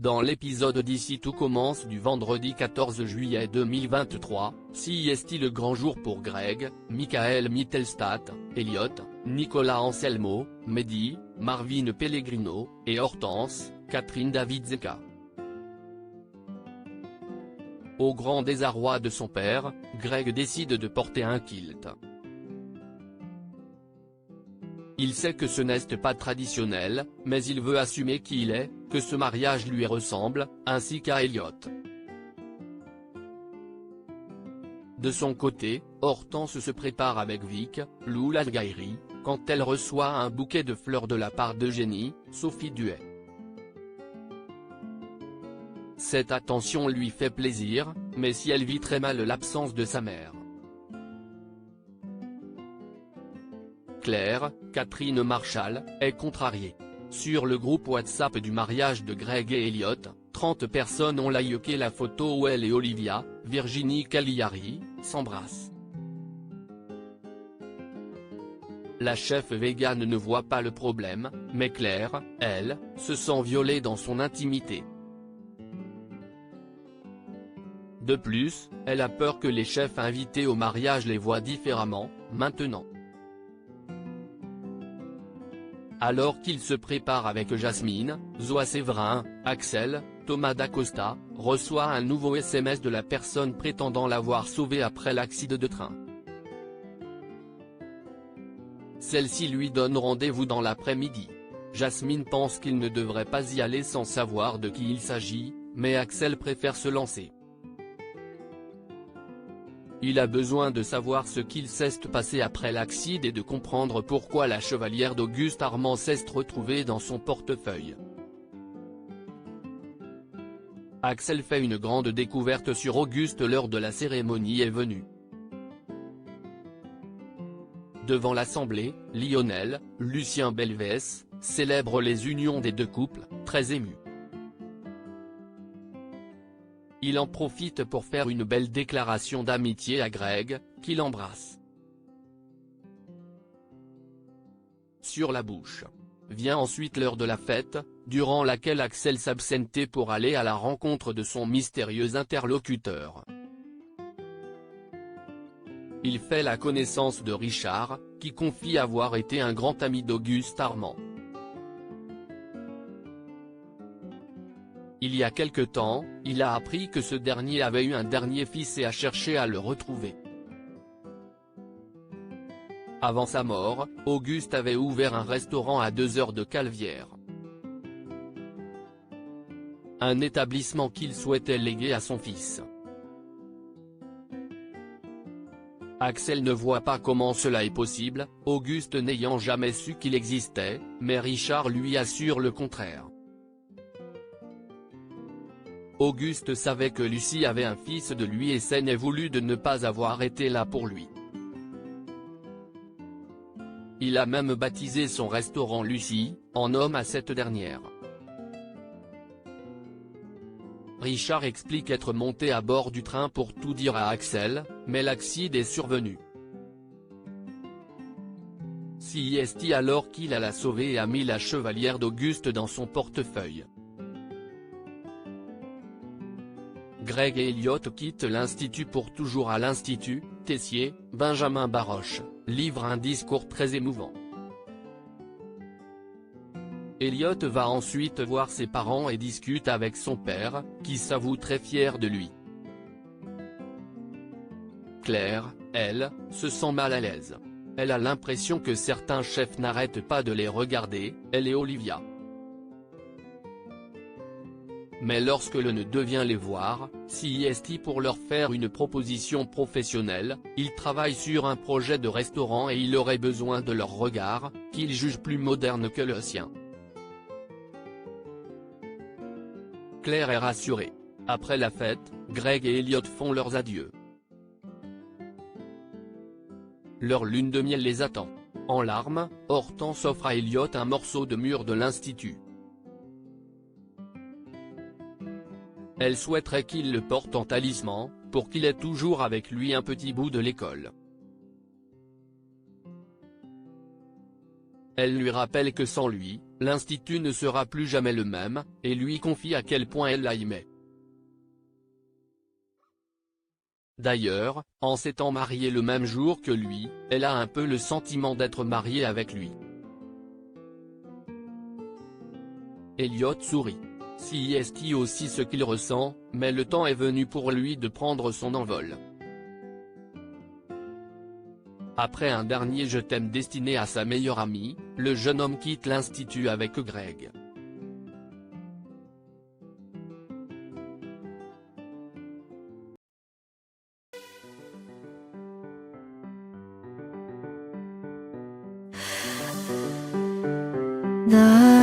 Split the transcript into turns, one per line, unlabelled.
Dans l'épisode d'Ici tout commence du vendredi 14 juillet 2023, CIST le grand jour pour Greg, Michael Mittelstadt, Elliot, Nicolas Anselmo, Mehdi, Marvin Pellegrino, et Hortense, Catherine Davidzeka. Au grand désarroi de son père, Greg décide de porter un kilt. Il sait que ce n'est pas traditionnel, mais il veut assumer qui il est, que ce mariage lui ressemble, ainsi qu'à Elliot. De son côté, Hortense se prépare avec Vic, Lou Lalgairi, quand elle reçoit un bouquet de fleurs de la part d'Eugénie, Sophie Duet. Cette attention lui fait plaisir, mais si elle vit très mal l'absence de sa mère. Claire, Catherine Marshall, est contrariée. Sur le groupe WhatsApp du mariage de Greg et Elliot, 30 personnes ont liké la photo où elle et Olivia, Virginie Cagliari, s'embrassent. La chef végane ne voit pas le problème, mais Claire, elle, se sent violée dans son intimité. De plus, elle a peur que les chefs invités au mariage les voient différemment, maintenant. Alors qu'il se prépare avec Jasmine, Zoa Séverin, Axel, Thomas Dacosta, reçoit un nouveau SMS de la personne prétendant l'avoir sauvé après l'accident de train. Celle-ci lui donne rendez-vous dans l'après-midi. Jasmine pense qu'il ne devrait pas y aller sans savoir de qui il s'agit, mais Axel préfère se lancer. Il a besoin de savoir ce qu'il s'est passé après l'accident et de comprendre pourquoi la chevalière d'Auguste Armand s'est retrouvée dans son portefeuille. Axel fait une grande découverte sur Auguste lors de la cérémonie est venue. Devant l'Assemblée, Lionel, Lucien Belvès, célèbre les unions des deux couples, très ému. Il en profite pour faire une belle déclaration d'amitié à Greg, qui l'embrasse sur la bouche. Vient ensuite l'heure de la fête, durant laquelle Axel s'absentait pour aller à la rencontre de son mystérieux interlocuteur. Il fait la connaissance de Richard, qui confie avoir été un grand ami d'Auguste Armand. Il y a quelque temps, il a appris que ce dernier avait eu un dernier fils et a cherché à le retrouver. Avant sa mort, Auguste avait ouvert un restaurant à 2 heures de Calvière. Un établissement qu'il souhaitait léguer à son fils. Axel ne voit pas comment cela est possible, Auguste n'ayant jamais su qu'il existait, mais Richard lui assure le contraire. Auguste savait que Lucie avait un fils de lui et s'en est voulu de ne pas avoir été là pour lui. Il a même baptisé son restaurant Lucie, en homme à cette dernière. Richard explique être monté à bord du train pour tout dire à Axel, mais l'accident est survenu. CIST alors qu'il a la sauvé et a mis la chevalière d'Auguste dans son portefeuille. Greg et Elliot quittent l'Institut pour toujours à l'Institut, Tessier, Benjamin Baroche, livre un discours très émouvant. Elliot va ensuite voir ses parents et discute avec son père, qui s'avoue très fier de lui. Claire, elle, se sent mal à l'aise. Elle a l'impression que certains chefs n'arrêtent pas de les regarder, elle et Olivia. Mais lorsque le ne vient les voir, CIST pour leur faire une proposition professionnelle, il travaille sur un projet de restaurant et il aurait besoin de leur regard, qu'il juge plus moderne que le sien. Claire est rassurée. Après la fête, Greg et Elliot font leurs adieux. Leur lune de miel les attend. En larmes, Hortense offre à Elliot un morceau de mur de l'Institut. Elle souhaiterait qu'il le porte en talisman, pour qu'il ait toujours avec lui un petit bout de l'école. Elle lui rappelle que sans lui, l'institut ne sera plus jamais le même, et lui confie à quel point elle l'aimait. D'ailleurs, en s'étant mariée le même jour que lui, elle a un peu le sentiment d'être mariée avec lui. Elliot sourit. Si est aussi ce qu'il ressent, mais le temps est venu pour lui de prendre son envol. Après un dernier je t'aime destiné à sa meilleure amie, le jeune homme quitte l'institut avec Greg.
나